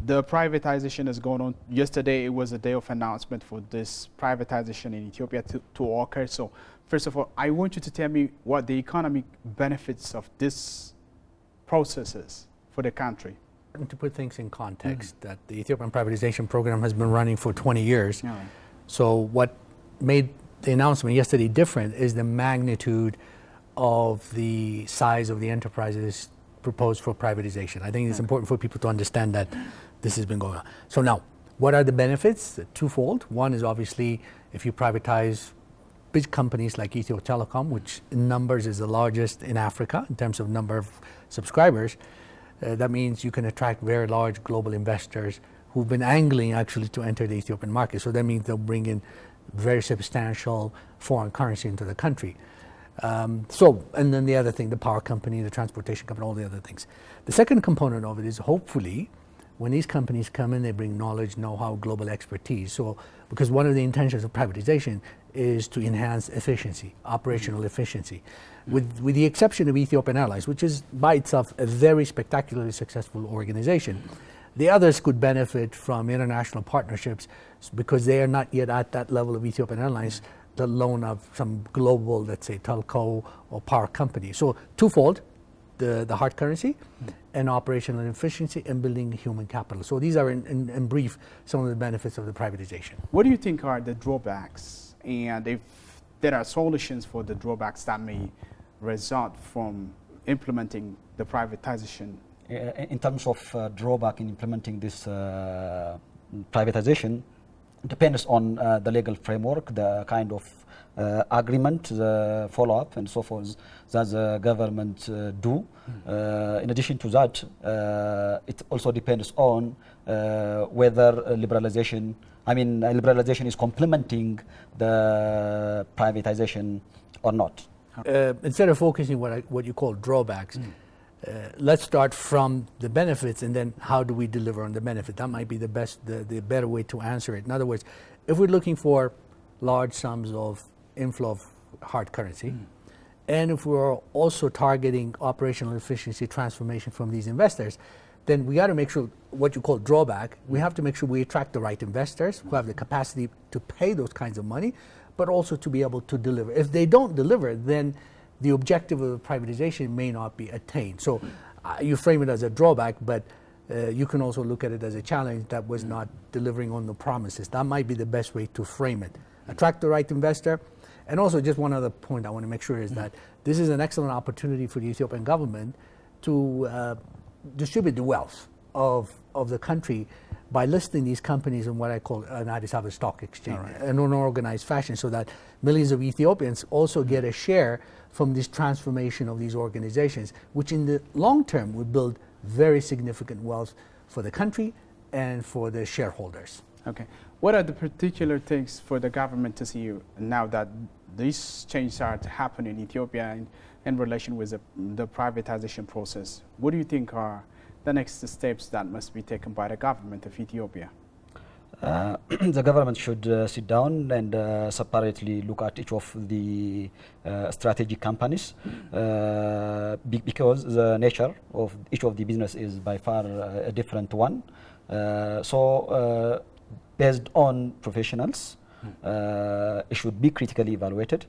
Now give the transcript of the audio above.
the privatization is going on. Yesterday, it was a day of announcement for this privatization in Ethiopia to occur. So, first of all, I want you to tell me what the economic benefits of this process is for the country. To put things in context, that the Ethiopian privatization program has been running for 20 years. Right. So what made the announcement yesterday different is the magnitude of the size of the enterprises proposed for privatization. I think it's important for people to understand that this has been going on. So now, what are the benefits? Twofold. One is obviously if you privatize big companies like Ethio Telecom, which in numbers is the largest in Africa in terms of number of subscribers, that means you can attract very large global investors who've been angling actually to enter the Ethiopian market. So that means they'll bring in very substantial foreign currency into the country. And then the other thing, the power company, the transportation company, all the other things. The second component of it is hopefully when these companies come in, they bring knowledge, know-how, global expertise. So, because one of the intentions of privatization is to enhance efficiency, operational efficiency. With the exception of Ethiopian Airlines, which is by itself a very spectacularly successful organization, the others could benefit from international partnerships because they are not yet at that level of Ethiopian Airlines, let alone of some global, let's say, telco or power company. So twofold, the hard currency and operational efficiency and building human capital. So these are, in brief, some of the benefits of the privatization. What do you think are the drawbacks? And if there are solutions for the drawbacks that may result from implementing the privatization? In terms of drawback in implementing this privatization, depends on the legal framework, the kind of agreement, the follow-up and so forth that the government do. In addition to that, it also depends on whether liberalization is complementing the privatization or not. Instead of focusing what you call drawbacks, let's start from the benefits and then how do we deliver on the benefit. That might be the better way to answer it. In other words, if we're looking for large sums of inflow of hard currency, and if we're also targeting operational efficiency transformation from these investors, then we got to make sure what you call drawback, we have to make sure we attract the right investors who have the capacity to pay those kinds of money, but also to be able to deliver. If they don't deliver, then the objective of the privatization may not be attained. So you frame it as a drawback, but you can also look at it as a challenge that was not delivering on the promises. That might be the best way to frame it. Attract the right investor. And also just one other point I want to make sure is that this is an excellent opportunity for the Ethiopian government to distribute the wealth of the country by listing these companies in what I call an Addis Ababa stock exchange, in an organized fashion, so that millions of Ethiopians also get a share from this transformation of these organizations, which in the long term would build very significant wealth for the country and for the shareholders. Okay. What are the particular things for the government to see now that these changes are to happen in Ethiopia in relation with the privatization process? What do you think are the next steps that must be taken by the government of Ethiopia? The government should sit down and separately look at each of the strategic companies because the nature of each of the business is by far a different one. So based on professionals, it should be critically evaluated.